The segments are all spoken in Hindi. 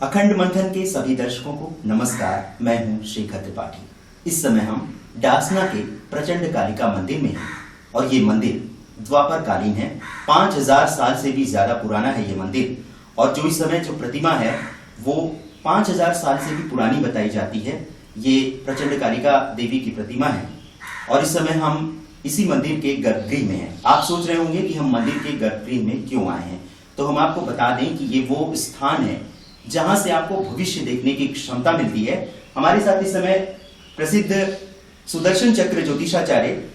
अखंड मंथन के सभी दर्शकों को नमस्कार। मैं हूं शेखर त्रिपाठी। इस समय हम डासना के प्रचंड कालिका मंदिर में हैं और ये मंदिर द्वापर कालीन है। 5000 साल से भी ज्यादा पुराना है ये मंदिर और जो इस समय जो प्रतिमा है वो 5000 साल से भी पुरानी बताई जाती है। ये प्रचंड कालिका देवी की प्रतिमा है और इस समय हम इसी मंदिर के गर्भगृह में हैं। आप सोच रहे होंगे कि हम मंदिर के गर्भगृह में क्यों आए हैं, तो हम आपको बता दें कि ये वो स्थान है जहां से आपको भविष्य देखने की क्षमता मिलती है। हमारे साथ इस समय प्रसिद्ध सुदर्शन चक्र ज्योतिषाचार्य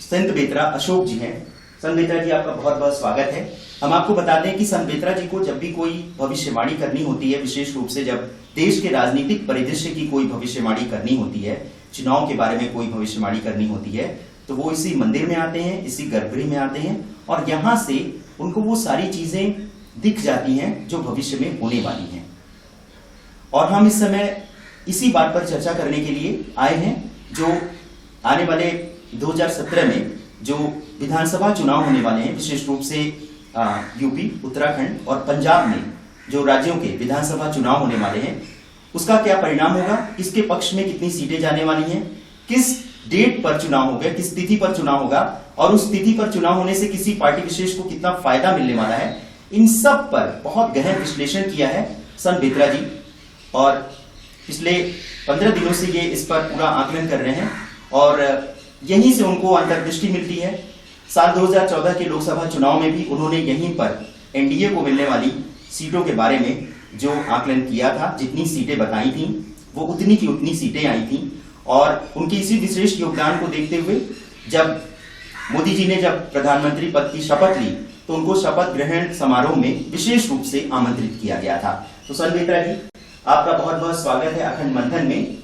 संत बेत्रा अशोक जी हैं। संत बेत्रा जी, आपका बहुत बहुत स्वागत है। हम आपको बता दें कि संत बेत्रा जी को जब भी कोई भविष्यवाणी करनी होती है, विशेष रूप से जब देश के राजनीतिक परिदृश्य की कोई भविष्यवाणी करनी होती है, चुनाव के बारे में कोई भविष्यवाणी करनी होती है, तो वो इसी मंदिर में आते हैं, इसी गर्भगृह में आते हैं और यहाँ से उनको वो सारी चीजें दिख जाती हैं जो भविष्य में होने वाली हैं। और हम इस समय इसी बात पर चर्चा करने के लिए आए हैं जो आने वाले 2017 में जो विधानसभा चुनाव होने वाले हैं, विशेष रूप से यूपी, उत्तराखंड और पंजाब में जो राज्यों के विधानसभा चुनाव होने वाले हैं, उसका क्या परिणाम होगा, किसके पक्ष में कितनी सीटें जाने वाली हैं, किस डेट पर चुनाव होगा, किस तिथि पर चुनाव होगा और उस तिथि पर चुनाव होने से किसी पार्टी विशेष को कितना फायदा मिलने वाला है, इन सब पर बहुत गहन विश्लेषण किया है संत बेत्रा जी और पिछले 15 दिनों से ये इस पर पूरा आकलन कर रहे हैं और यहीं से उनको अंतर्दृष्टि मिलती है। साल 2014 के लोकसभा चुनाव में भी उन्होंने यहीं पर एनडीए को मिलने वाली सीटों के बारे में जो आकलन किया था, जितनी सीटें बताई थी वो उतनी की उतनी सीटें आई थी और उनके इसी विशेष योगदान को देखते हुए जब मोदी जी ने जब प्रधानमंत्री पद की शपथ ली तो उनको शपथ ग्रहण समारोह में विशेष रूप से आमंत्रित किया गया था। तो संत बेत्रा जी, आपका बहुत बहुत स्वागत है अखंड मंथन में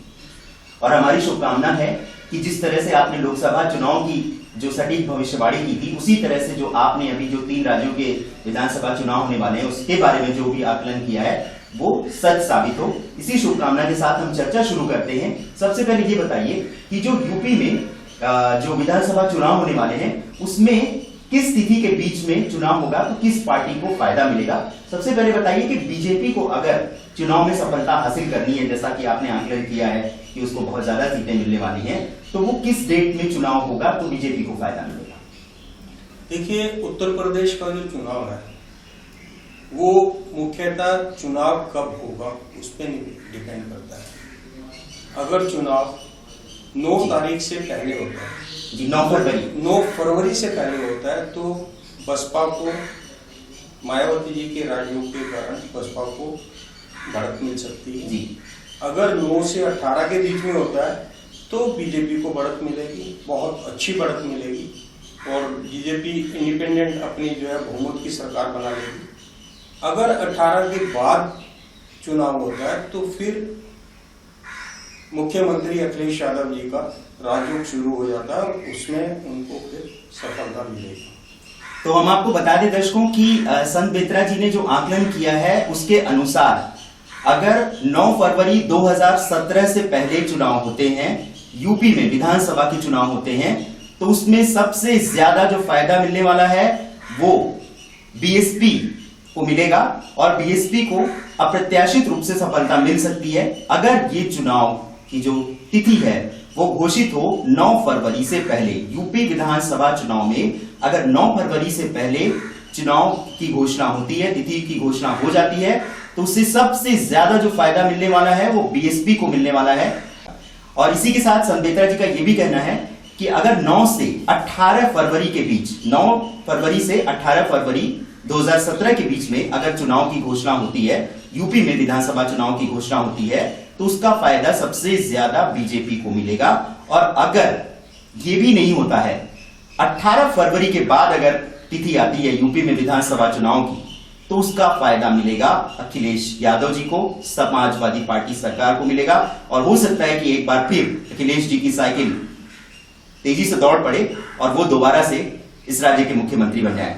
और हमारी शुभकामना है कि जिस तरह से आपने लोकसभा चुनाव की जो सटीक भविष्यवाणी की थी, उसी तरह से जो आपने अभी जो 3 राज्यों के विधानसभा चुनाव होने वाले हैं उसके बारे में जो भी आकलन किया है वो सच साबित हो। इसी शुभकामना के साथ हम चर्चा शुरू करते हैं। सबसे पहले ये बताइए कि जो यूपी में जो विधानसभा चुनाव होने वाले हैं उसमें किस तिथि के बीच में चुनाव होगा तो किस पार्टी को फायदा मिलेगा। सबसे पहले बताइए कि बीजेपी को अगर चुनाव में सफलता हासिल करनी है, जैसा कि आपने आकलन किया है कि उसको बहुत ज्यादा सीटें मिलने वाली हैं, तो वो किस डेट में चुनाव होगा तो बीजेपी को फायदा मिलेगा। देखिए, उत्तर प्रदेश का जो चुनाव है वो मुख्यतः चुनाव कब होगा उस पर डिपेंड करता है। अगर चुनाव 9 तारीख से पहले होता है जी, 9 फरवरी से पहले होता है तो बसपा को, मायावती जी के राजयोग के कारण बसपा को बढ़त मिल सकती है जी। अगर 9 से 18 के बीच में होता है तो बीजेपी को बढ़त मिलेगी, बहुत अच्छी बढ़त मिलेगी और बीजेपी इंडिपेंडेंट अपनी जो है बहुमत की सरकार बना लेगी। अगर 18 के बाद चुनाव होता है तो फिर मुख्यमंत्री अखिलेश यादव जी का राजयोग शुरू हो जाता है और उसमें उनको फिर सफलता मिलेगी। तो हम आपको बता दें दर्शकों कि संत बेत्रा जी ने जो आकलन किया है उसके अनुसार अगर 9 फरवरी 2017 से पहले चुनाव होते हैं, यूपी में विधानसभा के चुनाव होते हैं, तो उसमें सबसे ज्यादा जो फायदा मिलने वाला है वो बीएसपी को मिलेगा और बीएसपी को अप्रत्याशित रूप से सफलता मिल सकती है अगर ये चुनाव की जो तिथि है वो घोषित हो 9 फरवरी से पहले। यूपी विधानसभा चुनाव में अगर 9 फरवरी से पहले चुनाव की घोषणा होती है, तिथि की घोषणा हो जाती है, तो उससे सबसे ज्यादा जो फायदा मिलने वाला है वो बीएसपी को मिलने वाला है। और इसी के साथ संत बेत्रा जी का यह भी कहना है कि अगर 9 से 18 फरवरी के बीच, 9 फरवरी से 18 फरवरी 2017 के बीच में अगर चुनाव की घोषणा होती है, यूपी में विधानसभा चुनाव की घोषणा होती है, तो उसका फायदा सबसे ज्यादा बीजेपी को मिलेगा। और अगर ये भी नहीं होता है, 18 फरवरी के बाद अगर तिथि आती है यूपी में विधानसभा चुनाव की, तो उसका फायदा मिलेगा अखिलेश यादव जी को, समाजवादी पार्टी सरकार को मिलेगा, और हो सकता है कि एक बार फिर अखिलेश जी की साइकिल तेजी से दौड़ पड़े और वो दोबारा से इस राज्य के मुख्यमंत्री बन जाए।